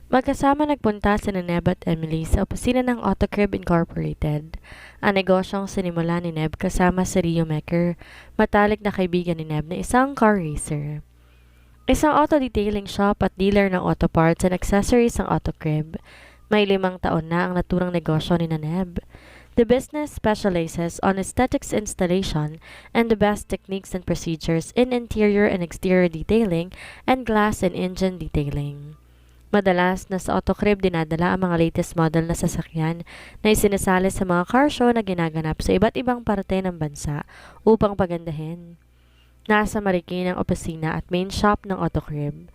Magkasama nagpunta sina Neb at Emily sa opisina ng Autocrib Incorporated, ang negosyong sinimula ni Neb kasama si Rio Mecker, matalik na kaibigan ni Neb na isang car racer. Isang auto detailing shop at dealer ng auto parts and accessories ang Autocrib. May 5 taon na ang naturang negosyo ni Neb. The business specializes on aesthetics installation and the best techniques and procedures in interior and exterior detailing and glass and engine detailing. Madalas na sa Autocrib dinadala ang mga latest model na sasakyan na isinasali sa mga car show na ginaganap sa iba't ibang parte ng bansa upang pagandahin. Nasa Marikina ang opisina at main shop ng Autocrib.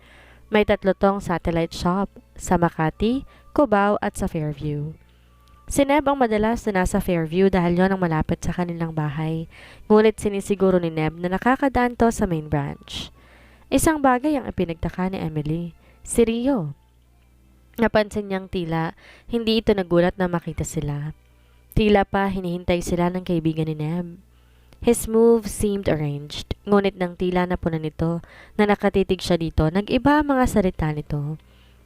May 3 satellite shop sa Makati, Cubao at sa Fairview. Si Neb ang madalas na nasa Fairview dahil yon ang malapit sa kanilang bahay, ngunit sinisiguro ni Neb na nakakadaan to sa main branch. Isang bagay ang ipinagtaka ni Emily, si Rio. Napansin niyang tila hindi ito nagulat na makita sila. Tila pa hinihintay sila ng kaibigan ni Neb. His move seemed arranged, ngunit nang tila napunan nito na nakatitig siya dito, nag-iba ang mga salita nito.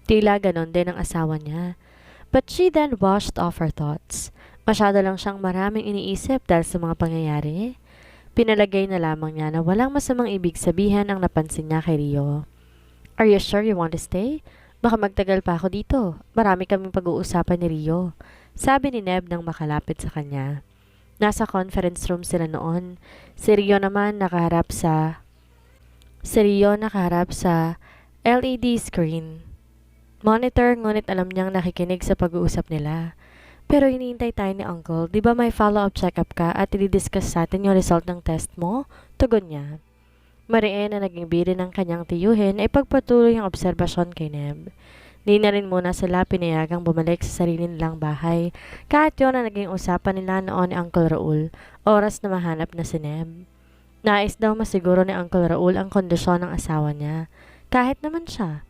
Tila ganon din ang asawa niya. But she then washed off her thoughts. Masyado lang siyang maraming iniisip dahil sa mga pangyayari. Pinalagay na lamang niya na walang masamang ibig sabihin ang napansin niya kay Rio. Are you sure you want to stay? Baka magtagal pa ako dito. Marami kaming pag-uusapan ni Rio. Sabi ni Neb nang makalapit sa kanya. Nasa conference room sila noon. Si Rio nakaharap sa LED screen. Monitor, ngunit alam niyang nakikinig sa pag-uusap nila. Pero hinihintay tayo ni Uncle, di ba may follow-up check-up ka at i-discuss sa atin yung result ng test mo? Tugon niya. Mariin na naging biri ng kanyang tiyuhin ay pagpatuloy ang obserbasyon kay Neb. Di na rin muna sila pinayagang bumalik sa sarili nilang bahay, kahit yun ang naging usapan nila noon ni Uncle Raul, oras na mahanap na si Neb. Nais daw masiguro ni Uncle Raul ang kondisyon ng asawa niya, kahit naman siya.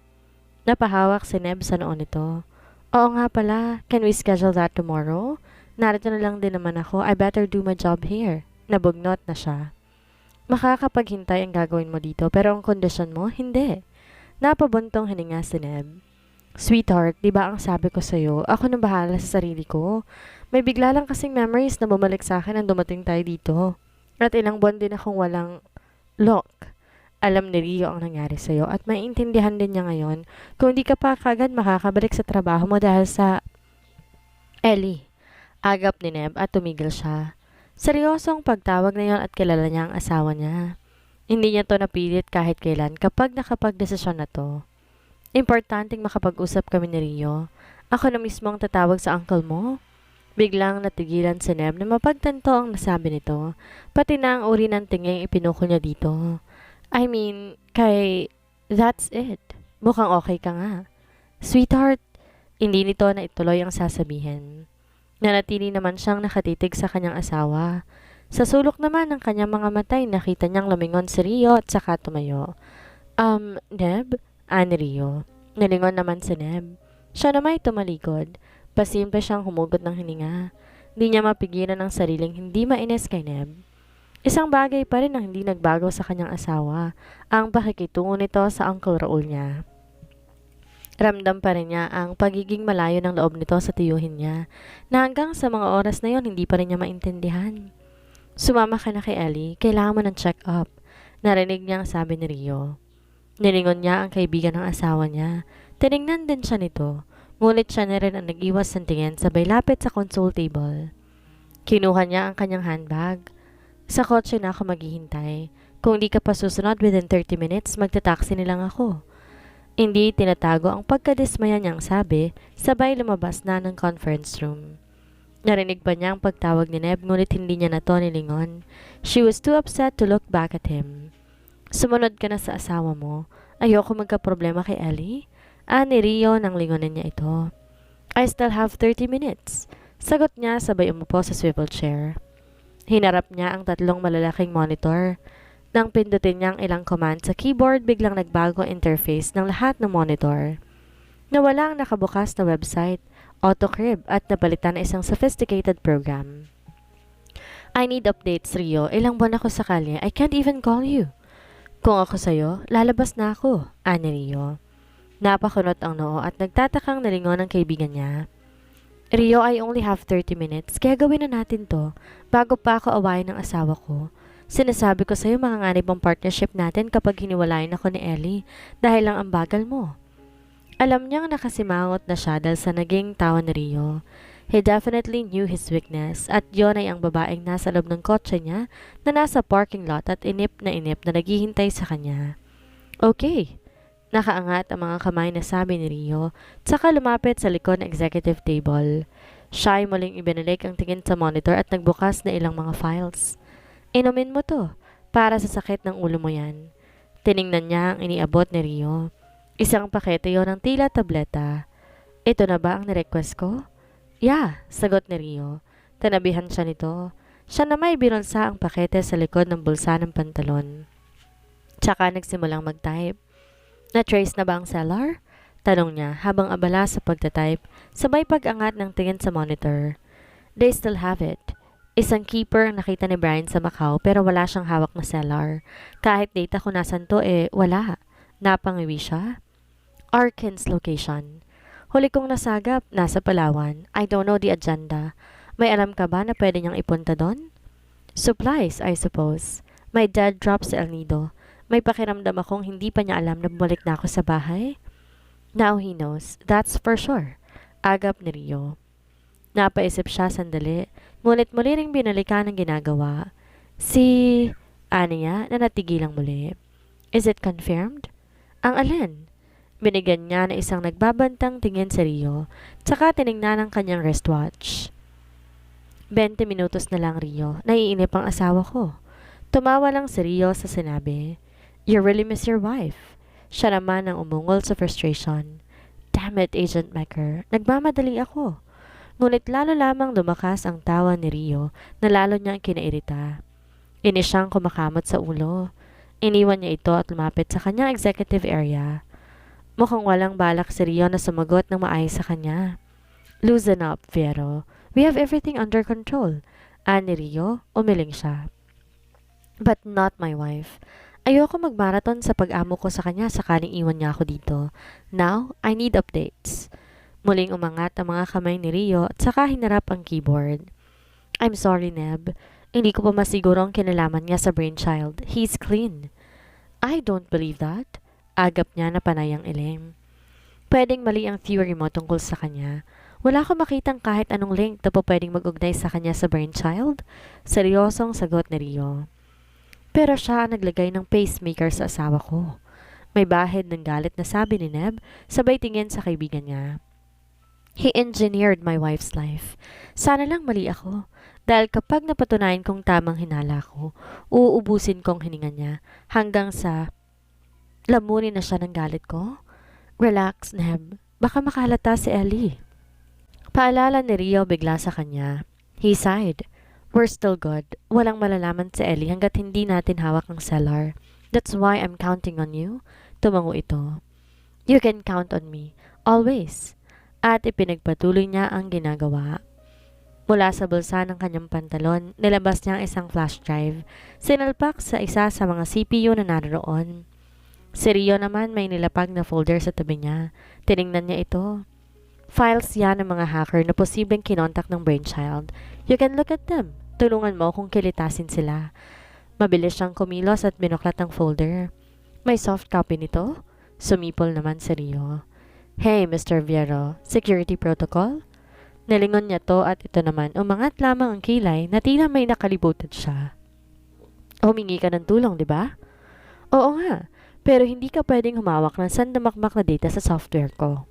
Napahawak si Neb sa noon nito. Oo nga pala, can we schedule that tomorrow? Narito na lang din naman ako, I better do my job here. Nabugnot na siya. Makakapaghintay ang gagawin mo dito, pero ang kondisyon mo, hindi. Napabuntong hininga si Neb. Sweetheart, di ba ang sabi ko sa'yo, ako nang bahala sa sarili ko. May bigla lang kasing memories na bumalik sa akin nang dumating tayo dito. At ilang buwan din akong walang lock. Alam ni Rio ang nangyari sa'yo at maiintindihan din niya ngayon kung di ka pa kagad makakabalik sa trabaho mo dahil sa Ellie. Agap ni Neb at tumigil siya. Seryosong pagtawag na yon at kilala niya ang asawa niya. Hindi niya to napilit kahit kailan kapag nakapagdesisyon na to. Importanteng makapag-usap kami ni Rio. Ako na mismo ang tatawag sa uncle mo. Biglang natigilan si Neb na mapagtanto ang nasabi nito, pati na ang uri ng tinging ipinukol niya dito. I mean, that's it. Mukhang okay ka nga. Sweetheart, hindi nito na ituloy ang sasabihin. Nanatili naman siyang nakatitig sa kanyang asawa. Sa sulok naman ng kanyang mga matay, nakita niyang lumingon si Rio at saka tumayo. Neb? Ani Rio. Nalingon naman si Neb. Siya naman ay tumalikod. Pasimple siyang humugot ng hininga. Di niya mapigilan ang sariling hindi mainis kay Neb. Isang bagay pa rin ang hindi nagbago sa kanyang asawa, ang pakikitungo nito sa Uncle Raul niya. Ramdam pa rin niya ang pagiging malayo ng loob nito sa tiyuhin niya, na hanggang sa mga oras na yon hindi pa rin niya maintindihan. Sumama ka na kay Ellie, kailangan mo ng check-up. Narinig niya ang sabi ni Rio. Nilingon niya ang kaibigan ng asawa niya. Tinignan din siya nito, ngunit siya na rin ang nag-iwas ng tingin sabay lapit sa console table. Kinuha niya ang kanyang handbag. Sa kotse na ako maghihintay. Kung di ka pa susunod within 30 minutes, magta-taxi nilang ako. Hindi tinatago ang pagkadismaya niyang sabi, sabay lumabas na ng conference room. Narinig pa niya ang pagtawag ni Neb, ngunit hindi niya na to nilingon. She was too upset to look back at him. Sumunod ka na sa asawa mo. Ayoko magka-problema kay Ellie. Ni Rio nang lingonan niya ito. I still have 30 minutes. Sagot niya sabay umupo sa swivel chair. Hinarap niya ang 3 malalaking monitor. Nang pindutin niya ang ilang command sa keyboard, biglang nagbago ang interface ng lahat ng monitor. Nawala ang nakabukas na website, Autocrib, at napalitan na isang sophisticated program. I need updates, Rio. Ilang buwan ako sa kalye. I can't even call you. Kung ako sa'yo, lalabas na ako, ani Rio. Napakunot ang noo at nagtatakang nalingon ang kaibigan niya. Rio, I only have 30 minutes, kaya gawin na natin to bago pa ako awayin ng asawa ko. Sinasabi ko sa'yo mga nganib ang partnership natin kapag hiniwalayan ako ni Ellie dahil lang ang bagal mo. Alam niyang nakasimangot na siya dahil sa naging tawa ni Rio. He definitely knew his weakness at yon ay ang babaeng nasa loob ng kotse niya na nasa parking lot at inip na naghihintay sa kanya. Okay. Nakaangat ang mga kamay na sabi ni Rio, tsaka lumapit sa likod ng executive table. Siya ay muling ibinalik ang tingin sa monitor at nagbukas na ilang mga files. Inumin mo to, para sa sakit ng ulo mo yan. Tiningnan niya ang iniabot ni Rio. Isang pakete yon ng tila tableta. Ito na ba ang nirequest ko? Yeah, sagot ni Rio. Tanabihan siya nito. Siya na may binulsa ang pakete sa likod ng bulsa ng pantalon. Tsaka nagsimulang mag-type. Na-trace na ba ang seller? Tanong niya habang abala sa pagtatype, sabay pag-angat ng tingin sa monitor. They still have it. Isang keeper ang nakita ni Brian sa Macau pero wala siyang hawak na seller. Kahit data kung nasan to wala. Napangiwi siya. Arkins location. Huli kong nasagap, nasa Palawan. I don't know the agenda. May alam ka ba na pwede niyang ipunta doon? Supplies, I suppose. May dead drop sa El Nido. May pakiramdam akong hindi pa niya alam na bumalik na ako sa bahay. Now he knows. That's for sure. Agap ni Rio. Napaisip siya sandali, ngunit muli ring binalikan ang ginagawa. Aniya na natigilang muli. Is it confirmed? Ang alin? Binigyan niya na isang nagbabantang tingin sa Rio, tsaka tiningnan ang kanyang wristwatch. 20 minutos na lang, Rio. Naiinip ang asawa ko. Tumawa lang si Rio sa sinabi. You really miss your wife. Siya naman ang umungol sa frustration. Damn it, Agent Mecker. Nagmamadali ako. Ngunit lalo lamang lumakas ang tawa ni Rio na lalo niyang kinairita. Inis siyang kumakamot sa ulo. Iniwan niya ito at lumapit sa kanyang executive area. Mukhang walang balak si Rio na sumagot ng maayos sa kanya. Loosen up, Fiero. We have everything under control. Ani Rio, umiling siya. But not my wife. Ayoko magmarathon sa pag-amo ko sa kanya sakaling iwan niya ako dito. Now, I need updates. Muling umangat ang mga kamay ni Rio at saka hinarap ang keyboard. I'm sorry, Neb. Hindi ko pa masiguro ang kinalaman niya sa brainchild. He's clean. I don't believe that. Agap niya na panayang ilim. Pwedeng mali ang theory mo tungkol sa kanya. Wala ko makitang kahit anong link na po pwedeng mag-ugnay sa kanya sa brainchild. Seryosong sagot ni Rio. Pero siya ang naglagay ng pacemaker sa asawa ko. May bahid ng galit na sabi ni Neb, sabay tingin sa kaibigan niya. He engineered my wife's life. Sana lang mali ako. Dahil kapag napatunayan kong tamang hinala ko, uubusin kong hininga niya hanggang sa lamunin na siya ng galit ko. Relax, Neb. Baka makalata si Ellie. Paalala ni Rio bigla sa kanya. He sighed. We're still good. Walang malalaman si Ellie hanggat hindi natin hawak ang cellar. That's why I'm counting on you. Tumango ito. You can count on me. Always. At ipinagpatuloy niya ang ginagawa. Mula sa bulsa ng kanyang pantalon, nilabas niya ang isang flash drive. Sinalpak sa isa sa mga CPU na naroon. Si Rio naman may nilapag na folder sa tabi niya. Tiningnan niya ito. Files yan ng mga hacker na posibleng kinontak ng brainchild. You can look at them. Tulungan mo kung kilitasin sila. Mabilis siyang kumilos at binuklat ang folder. May soft copy nito? Sumipol naman si Rio. Hey, Mr. Viero, security protocol? Nalingon niya to at ito naman umangat lamang ang kilay na tila may nakalibutan siya. Humingi ka ng tulong, di ba? Oo nga, pero hindi ka pwedeng humawak ng sandamakmak na data sa software ko.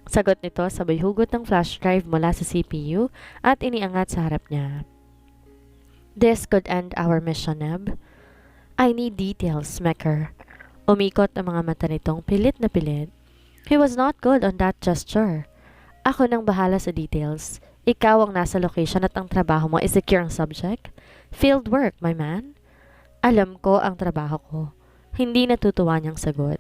Sagot nito sabay hugot ng flash drive mula sa CPU at iniangat sa harap niya. This could end our mission, Neb. I need details, Mecker. Umikot ang mga mata nitong pilit na pilit. He was not good on that gesture. Ako nang bahala sa details. Ikaw ang nasa location at ang trabaho mo is secure ang subject. Field work, my man. Alam ko ang trabaho ko. Hindi natutuwa niyang sagot.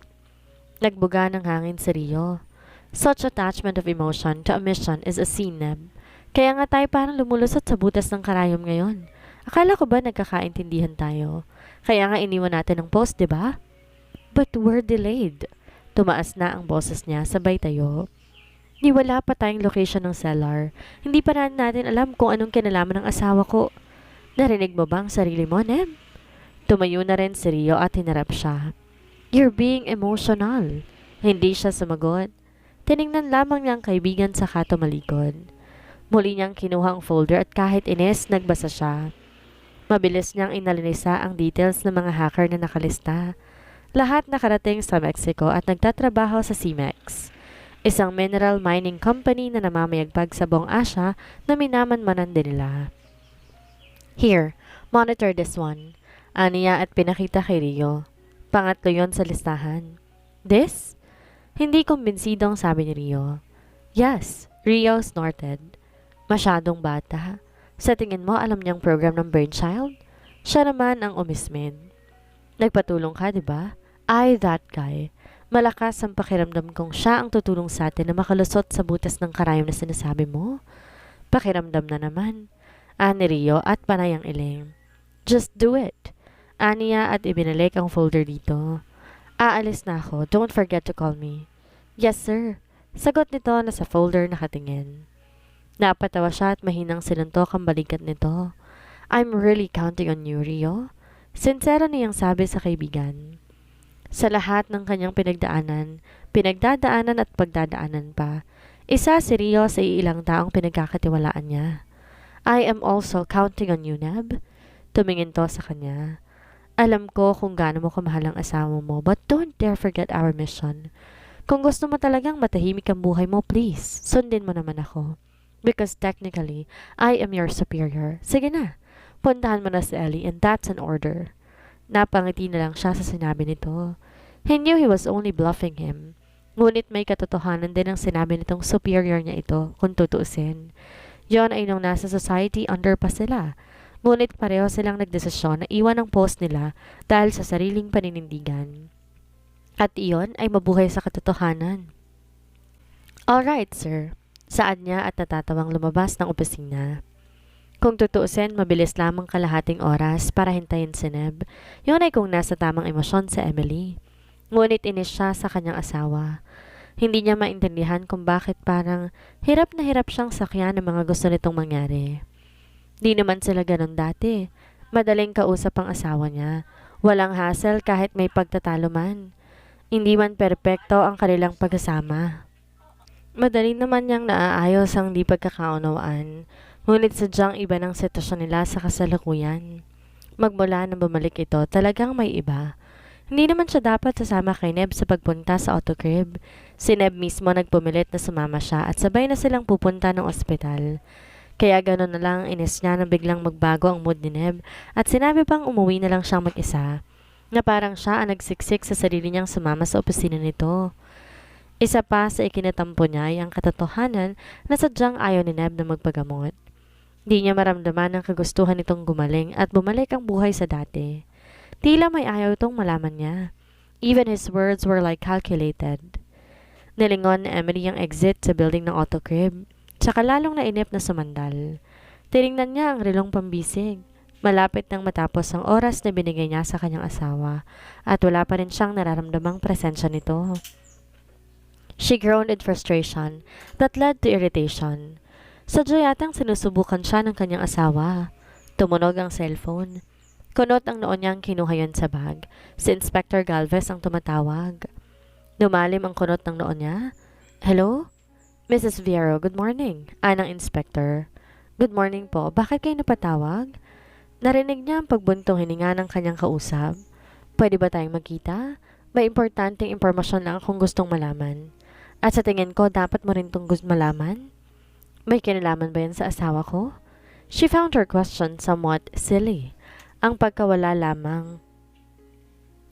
Nagbuga ng hangin si Rio. Such attachment of emotion to a mission is a sin, Neb. Kaya nga tayo parang lumulusot sa butas ng karayom ngayon. Akala ko ba nagkakaintindihan tayo? Kaya nga iniwan natin ang post, di ba? But we're delayed. Tumaas na ang boses niya sabay tayo. Di wala pa tayong location ng cellar. Hindi pa natin alam kung anong kinalaman ng asawa ko. Narinig mo ba ang sarili mo, Neb? Tumayo na rin si Rio at hinarap siya. You're being emotional. Hindi siya sumagot. Tiningnan lamang niya ang kaibigan sa tumalikod. Muli niyang kinuha ang folder at kahit inis, nagbasa siya. Mabilis niyang inalinisa ang details ng mga hacker na nakalista. Lahat nakarating sa Mexico at nagtatrabaho sa CIMEX, isang mineral mining company na namamayagpag sa buong Asia na minamanmanan din nila. Here, monitor this one. Aniya at pinakita kay Rio. Pangatlo yon sa listahan. This? Hindi kumbinsido ang sabi ni Rio. Yes, Rio snorted. Masyadong bata. Sa tingin mo alam niyang program ng Brainchild? Siya naman ang umismid. Nagpatulong ka, di ba? That guy. Malakas ang pakiramdam kong siya ang tutulong sa atin na makalusot sa butas ng karayom na sinasabi mo. Pakiramdam na naman. Ani Rio at panayang iling. Just do it. Aniya at ibinalik ang folder dito. Aalis na ako. Don't forget to call me. Yes, sir. Sagot nito na sa folder nakatingin. Napatawa siya at mahinang sinuntok ang balikat nito. I'm really counting on you, Rio. Sincero niyang sabi sa kaibigan. Sa lahat ng kanyang pinagdadaanan at pagdadaanan pa, isa si Rio sa ilang taong pinagkakatiwalaan niya. I am also counting on you, Neb. Tumingin to sa kanya. Alam ko kung gaano mo kamahal ang asawa mo, but don't dare forget our mission. Kung gusto mo talagang matahimik ang buhay mo, please, sundin mo naman ako. Because technically, I am your superior. Sige na, puntahan mo na si Ellie and that's an order. Napangiti na lang siya sa sinabi nito. He knew he was only bluffing him. Ngunit may katotohanan din ang sinabi nitong superior niya ito kung tutuusin. Yon ay nung nasa society under pa sila. Ngunit pareho silang nagdesisyon na iwan ang post nila dahil sa sariling paninindigan. At iyon ay mabuhay sa katotohanan. Alright, sir. Saad niya at natatawang lumabas ng opisina. Kung tutuusin, mabilis lamang kalahating oras para hintayin si Neb. Yun ay kung nasa tamang emosyon sa Emily. Ngunit inis siya sa kanyang asawa. Hindi niya maintindihan kung bakit parang hirap na hirap siyang sakyan ng mga gusto nitong mangyari. Di naman sila ganun dati. Madaling kausap ang asawa niya. Walang hassle kahit may pagtatalo man. Hindi man perpekto ang kanilang pagkasama. Madali naman niyang naaayos ang di pagkakaunawaan, ngunit sadyang iba ng sitwasyon nila sa kasalukuyan. Magmula nang bumalik ito, talagang may iba. Hindi naman siya dapat sasama kay Neb sa pagpunta sa autocrib. Si Neb mismo nagpumilit na sumama siya at sabay na silang pupunta ng ospital. Kaya gano'n na lang inis niya na biglang magbago ang mood ni Neb at sinabi pang umuwi na lang siyang mag-isa, na parang siya ang nagsiksik sa sarili niyang sumama sa opisina nito. Isa pa sa ikinatampo niya ay ang katotohanan na sadyang ayaw ni Neb na magpagamot. Di niya maramdaman ang kagustuhan nitong gumaling at bumalik ang buhay sa dati. Tila may ayaw itong malaman niya. Even his words were like calculated. Nilingon ni Emily ang exit sa building ng autocrib, tsaka lalong nainip na sumandal. Tiningnan niya ang relong pambisig. Malapit nang matapos ang oras na binigay niya sa kanyang asawa at wala pa rin siyang nararamdamang presensya nito. She groaned in frustration that led to irritation. Sadya yatang sinusubukan siya ng kanyang asawa. Tumunog ang cellphone. Kunot ang noon niyang kinuha yun sa bag. Si Inspector Galvez ang tumatawag. Lumalim ang kunot ng noon niya. Hello? Mrs. Viero, good morning. Anang Inspector. Good morning po. Bakit kayo napatawag? Narinig niya ang pagbuntong hininga ng kanyang kausap. Pwede ba tayong magkita? May importanteng impormasyon lang akong gustong malaman. At sa tingin ko, dapat mo rin itong gusto malaman? May kinalaman ba yan sa asawa ko? She found her question somewhat silly. Ang pagkawala lamang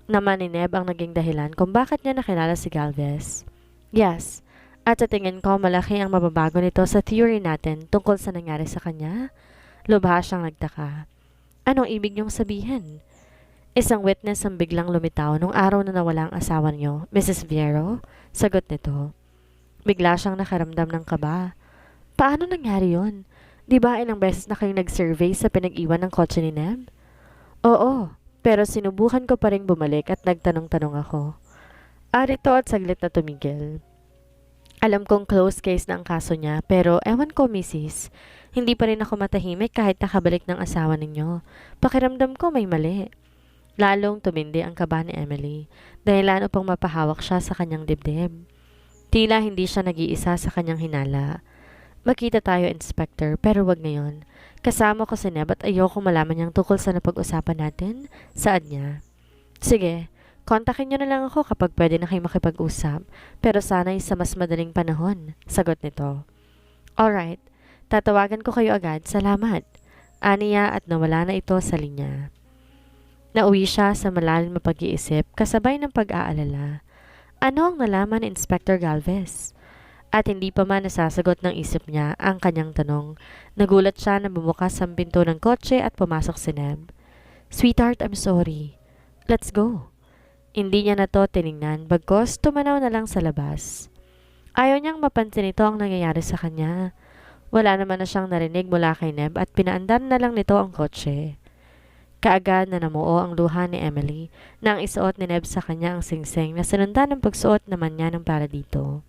naman ni Neb ang naging dahilan kung bakit niya nakilala si Galvez. Yes, at sa tingin ko malaki ang mababago nito sa theory natin tungkol sa nangyari sa kanya. Lubha siyang nagtaka. Anong ibig niyong sabihin? Isang witness ang biglang lumitaw nung araw na nawala ang asawa niyo, Mrs. Viero. Sagot nito. Bigla siyang nakaramdam ng kaba. Paano nangyari yon? Di ba ilang beses na kayong nag-survey sa pinag-iwan ng kotse ni Neb? Oo, pero sinubukan ko pa rin bumalik at nagtanong-tanong ako. Arito at saglit na tumigil. Alam kong close case na ang kaso niya, pero ewan ko, Mrs. Hindi pa rin ako matahimik kahit nakabalik ng asawa ninyo. Pakiramdam ko may mali. Lalong tumindi ang kaba ni Emily, dahilan upang mapahawak siya sa kanyang dibdib. Tila hindi siya nag-iisa sa kanyang hinala. Makita tayo, Inspector, pero wag ngayon. Kasama ko si Neb at ayoko malaman niyang tukol sa napag-usapan natin. Saan niya? Sige, kontakin niyo na lang ako kapag pwede na kayo makipag-usap, pero sana'y sa mas madaling panahon, sagot nito. Alright, tatawagan ko kayo agad, salamat. Aniya at nawala na ito sa linya. Nauwi siya sa malalim na pag-iisip kasabay ng pag-aalala. Ano ang nalaman ni Inspector Galvez? At hindi pa man nasasagot ng isip niya ang kanyang tanong, nagulat siya na bumukas ang pinto ng kotse at pumasok si Neb. Sweetheart, I'm sorry. Let's go. Hindi niya na to tiningnan, bagkos tumanaw na lang sa labas. Ayaw niyang mapansin ito ang nangyayari sa kanya. Wala naman na siyang narinig mula kay Neb at pinaandar na lang nito ang kotse. Kaagad na namuo ang luha ni Emily nang isuot ni Neb sa kanya ang singsing na sinundan ng pagsuot naman niya ng para dito.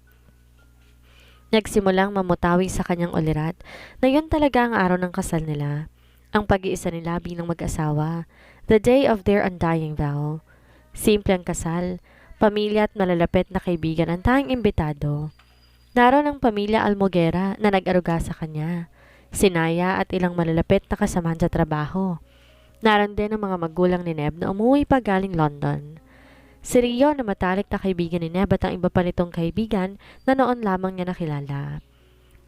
Nagsimulang mamutawi sa kanyang ulirat na yun talaga ang araw ng kasal nila, ang pag-iisa nila bilang mag-asawa, the day of their undying vow. Simple ang kasal, pamilya at malalapit na kaibigan ang tanging imbitado. Naroon ang pamilya Almoguera na nag-aruga sa kanya, sinaya at ilang malalapit na kasamahan sa trabaho. Naroon din ang mga magulang ni Neb na umuwi pa galing London. Si Rio na matalik na kaibigan ni Neb at ang iba pa nitong kaibigan na noon lamang niya nakilala.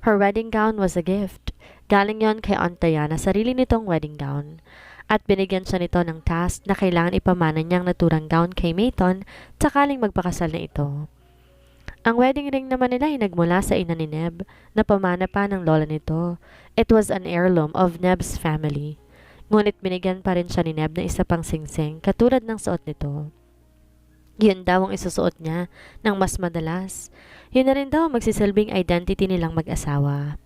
Her wedding gown was a gift. Galing yon kay Aunt Diana, sarili nitong wedding gown. At binigyan siya nito ng task na kailangan ipamana niyang naturang gown kay Mayton sakaling magpakasal na ito. Ang wedding ring naman nila ay nagmula sa ina ni Neb na pamana pa ng lola nito. It was an heirloom of Neb's family. Ngunit binigyan pa rin siya ni Neb ng isa pang singsing katulad ng suot nito. Yun daw ang isusuot niya ng mas madalas. Yun na rin daw magsisilbing identity nilang mag-asawa.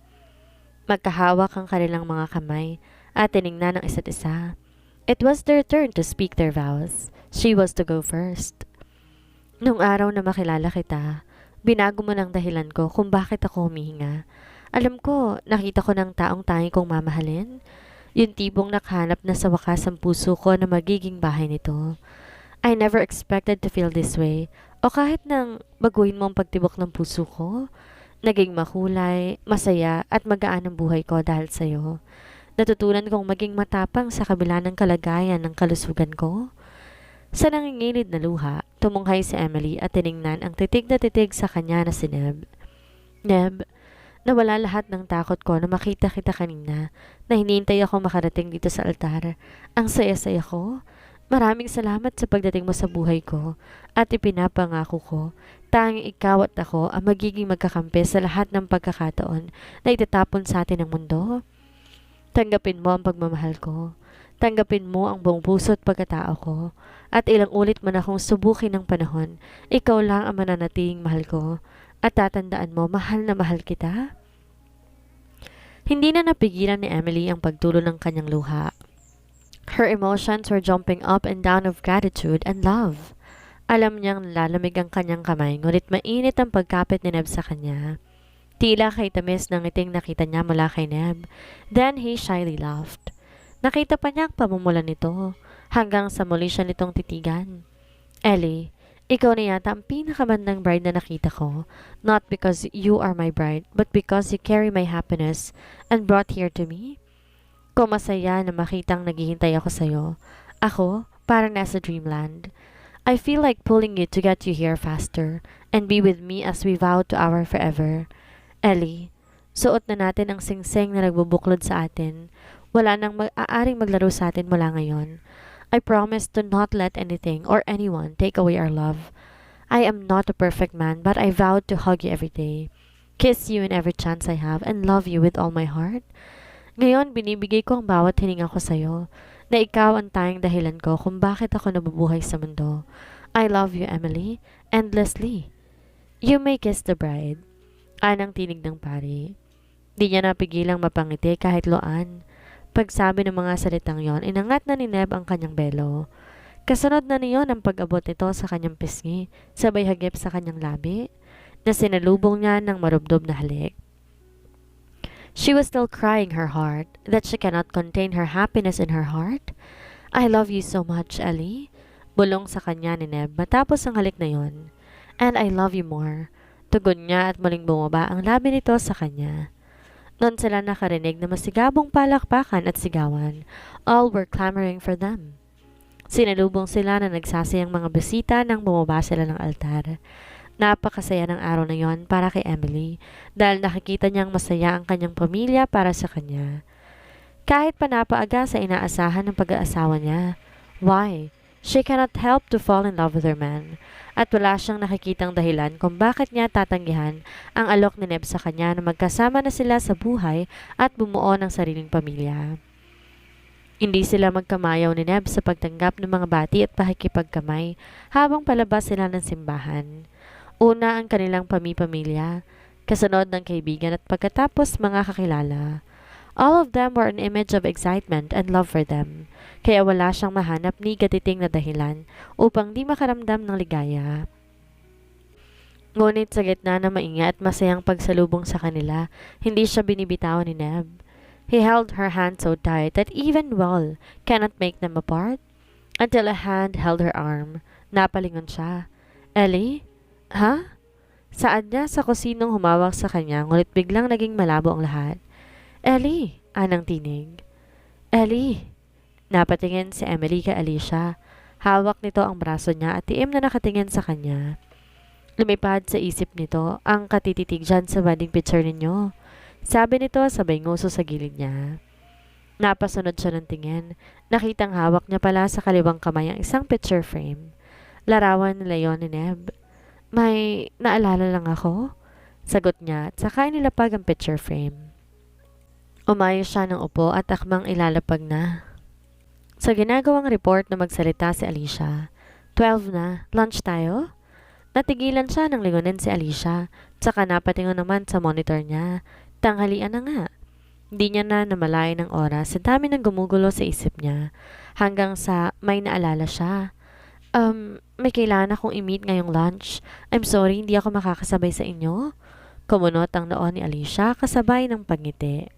Magkahawak ang kanilang mga kamay at tiningnan ng isa't isa. It was their turn to speak their vows. She was to go first. Nung araw na makilala kita, binago mo ng dahilan ko kung bakit ako humihinga. Alam ko, nakita ko ng taong tanging kong mamahalin. Yung tipong nakahanap na sa wakas ang puso ko na magiging bahay nito. I never expected to feel this way. O kahit nang baguhin mo ang pagtibok ng puso ko, naging makulay, masaya at magaan ang buhay ko dahil sa'yo. Natutunan kong maging matapang sa kabila ng kalagayan ng kalusugan ko. Sa nangingilid na luha, tumunghay si Emily at tiningnan ang titig na titig sa kanya na si Neb. Neb, nawala lahat ng takot ko na makita kita kanina na hinihintay ako makarating dito sa altar. Ang saya-saya ko. Maraming salamat sa pagdating mo sa buhay ko at ipinapangako ko, tanging ikaw at ako ang magiging magkakampi sa lahat ng pagkakataon na itatapon sa atin ng mundo. Tanggapin mo ang pagmamahal ko. Tanggapin mo ang buong puso at pagkatao ko. At ilang ulit man akong subukin ng panahon, ikaw lang ang mananatiling mahal ko. At tatandaan mo, mahal na mahal kita. Hindi na napigilan ni Emily ang pagtulo ng kanyang luha. Her emotions were jumping up and down of gratitude and love. Alam niyang lalamig ang kanyang kamay, ngunit mainit ang pagkapit ni Neb sa kanya. Tila kay tamis ng ngiting nakita niya mula kay Neb. Then he shyly laughed. Nakita pa niya ang pamumula nito, hanggang sa muli siya nitong titigan. Ellie, ikaw na yata ang pinakamandang bride na nakita ko, not because you are my bride, but because you carry my happiness and brought here to me. Ko masaya na makitang naghihintay ako sa'yo. Ako, parang nasa dreamland. I feel like pulling you to get you here faster and be with me as we vow to our forever. Ellie, suot na natin ang singsing na nagbubuklod sa atin. Wala nang aaring maglaro sa atin mula ngayon. I promise to not let anything or anyone take away our love. I am not a perfect man, but I vowed to hug you every day, kiss you in every chance I have, and love you with all my heart. Ngayon, binibigay ko ang bawat hininga ko sa'yo, na ikaw ang tanging dahilan ko kung bakit ako nabubuhay sa mundo. I love you, Emily, endlessly. You may kiss the bride. Anang tinig ng pari. Di niya napigilang mapangiti kahit loan. Pagsabi ng mga salitang yon, inangat na ni Neb ang kanyang belo. Kasunod na niyon ang pag-abot nito sa kanyang pisngi, sabay hagip sa kanyang labi, na sinalubong niya ng marubdob na halik. She was still crying her heart, that she cannot contain her happiness in her heart. I love you so much, Ellie. Bulong sa kanya ni Neb matapos ang halik na yon. And I love you more. Tugon niya at muling bumaba ang labi nito sa kanya. Noon sila nakarinig na masigabong palakpakan at sigawan. All were clamoring for them. Sinalubong sila na nagsasayang mga bisita nang bumaba sila ng altar. Napakasaya ng araw na yon para kay Emily dahil nakikita niyang masaya ang kanyang pamilya para sa kanya. Kahit pa napaaga sa inaasahan ng pag-aasawa niya. Why? She cannot help to fall in love with her man. At wala siyang nakikitang dahilan kung bakit niya tatanggihan ang alok ni Neb sa kanya na magkasama na sila sa buhay at bumuo ng sariling pamilya. Hindi sila magkamayaw ni Neb sa pagtanggap ng mga bati at pakikipagkamay habang palabas sila ng simbahan. Una ang kanilang pamilya, kasunod ng kaibigan at pagkatapos mga kakilala. All of them were an image of excitement and love for them, kaya wala siyang mahanap ni gatiting na dahilan upang di makaramdam ng ligaya. Ngunit sa gitna ng mainga at masayang pagsalubong sa kanila, hindi siya binibitawan ni Neb. He held her hand so tight that even Will cannot make them apart, until a hand held her arm. Napalingon siya. Ellie? Ha? Saad niya sa kusinong humawak sa kanya, ngunit biglang naging malabo ang lahat. Ellie! Anang tinig. Ellie! Napatingin si Emily kay Alicia. Hawak nito ang braso niya at tiim na nakatingin sa kanya. Lumipad sa isip nito ang katititig dyan sa wedding picture ninyo. Sabi nito sabay nguso sa gilid niya. Napasunod siya ng tingin. Nakitang hawak niya pala sa kaliwang kamay ang isang picture frame. Larawan nila yon ni Neb. May naalala lang ako? Sagot niya at saka inilapag ang picture frame. Umayos siya ng upo at akmang ilalapag na. Sa ginagawang report na magsalita si Alicia. 12 na, lunch tayo? Natigilan siya nang lingunin si Alicia, tsaka napatingon naman sa monitor niya. Tanghalian na nga. Hindi niya na namalayan ng oras sa dami ng gumugulo sa isip niya, hanggang sa may naalala siya. May kailangan akong i-meet ngayong lunch. I'm sorry, hindi ako makakasabay sa inyo. Kumunot ang noon ni Alicia kasabay ng pagngiti.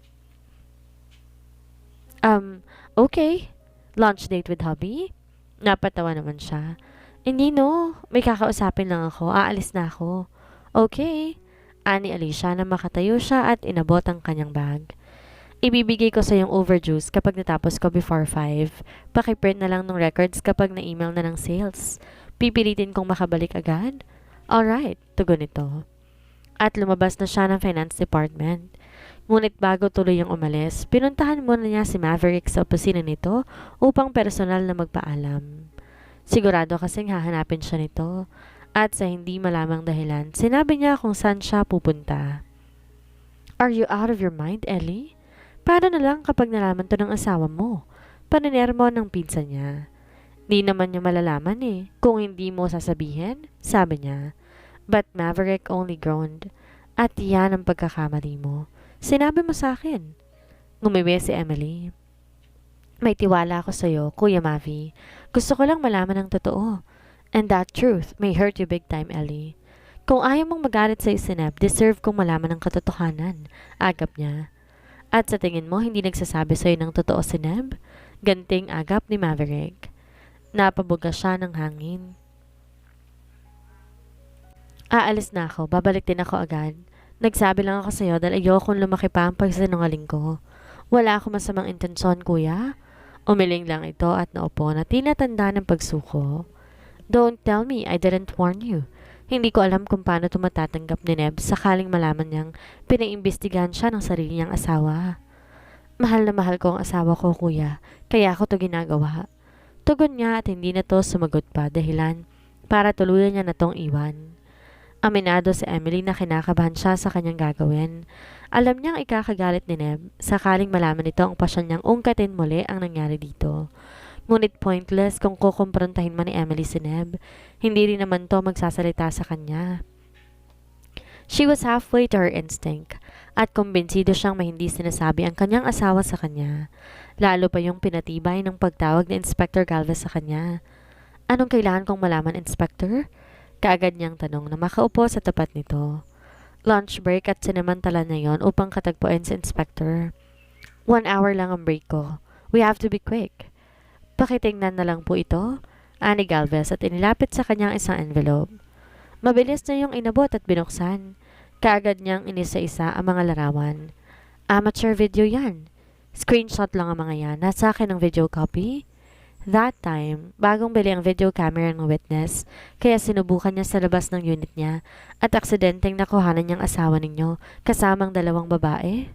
Okay. Lunch date with hubby? Napatawa naman siya. Hindi no, may kakausapin lang ako, aalis na ako. Okay. Ani Alicia na makatayo siya at inabot ang kanyang bag. Ibibigay ko sa yung overjuice kapag natapos ko before 5. Pakiprint na lang ng records kapag na-email na ng sales. Pipilitin kong makabalik agad? Alright, tugon nito. At lumabas na siya ng finance department. Ngunit bago tuloy yung umalis, pinuntahan muna niya si Maverick sa opisina nito upang personal na magpaalam. Sigurado kasing hahanapin siya nito. At sa hindi malamang dahilan, sinabi niya kung saan siya pupunta. Are you out of your mind, Ellie? Para na lang kapag nalaman to ng asawa mo. Paninermo ng pinsan niya. Di naman niya malalaman kung hindi mo sasabihin, sabi niya. But Maverick only groaned. At yan ang pagkakamali mo. Sinabi mo sa akin. Ngumiwi si Emily. May tiwala ako sa'yo, Kuya Mavi. Gusto ko lang malaman ang totoo. And that truth may hurt you big time, Ellie. Kung ayaw mong magalit sa Neb, deserve kong malaman ang katotohanan. Agap niya. At sa tingin mo, hindi nagsasabi sa'yo ng totoo si Neb? Ganting agap ni Maverick. Napabuga siya ng hangin. Aalis na ako, babalik din ako agad. Nagsabi lang ako sa'yo dahil ayokong lumaki pa ang pagsinungaling ko. Wala ako masamang intensyon, kuya. Umiling lang ito at naupo na tinatanda ng pagsuko. Don't tell me I didn't warn you. Hindi ko alam kung paano tumatatanggap ni Neb sakaling malaman niyang pinaimbestigahan siya ng sarili niyang asawa. Mahal na mahal ko ang asawa ko, kuya, kaya ako to ginagawa. Tugon niya at hindi na to sumagot pa dahilan para tuluyan niya na tong iwan. Aminado si Emily na kinakabahan siya sa kanyang gagawin. Alam niyang ikakagalit ni Neb sakaling malaman nito ang pasyon niyang ungkatin muli ang nangyari dito. Ngunit pointless kung kukumprontahin man ni Emily si Neb. Hindi rin naman to magsasalita sa kanya. She was halfway to her instinct at kumbinsido siyang may hindi sinasabi ang kanyang asawa sa kanya. Lalo pa yung pinatibay ng pagtawag ni Inspector Galvez sa kanya. Anong kailangan kong malaman, Inspector? Kaagad niyang tanong na makaupo sa tapat nito. Lunch break at sinamantala na yon upang katagpuan si Inspector. 1 hour lang ang break ko. We have to be quick. Pakitingnan na lang po ito, ani Galvez at inilapit sa kanyang isang envelope. Mabilis na yung inabot at binuksan. Kaagad niyang inisa-isa ang mga larawan. Amateur video yan. Screenshot lang ang mga yan. Nasa akin ang video copy. That time, bagong bili ang video camera ng witness, kaya sinubukan niya sa labas ng unit niya at aksidenteng nakuhanan niyang asawa ninyo kasamang 2 babae.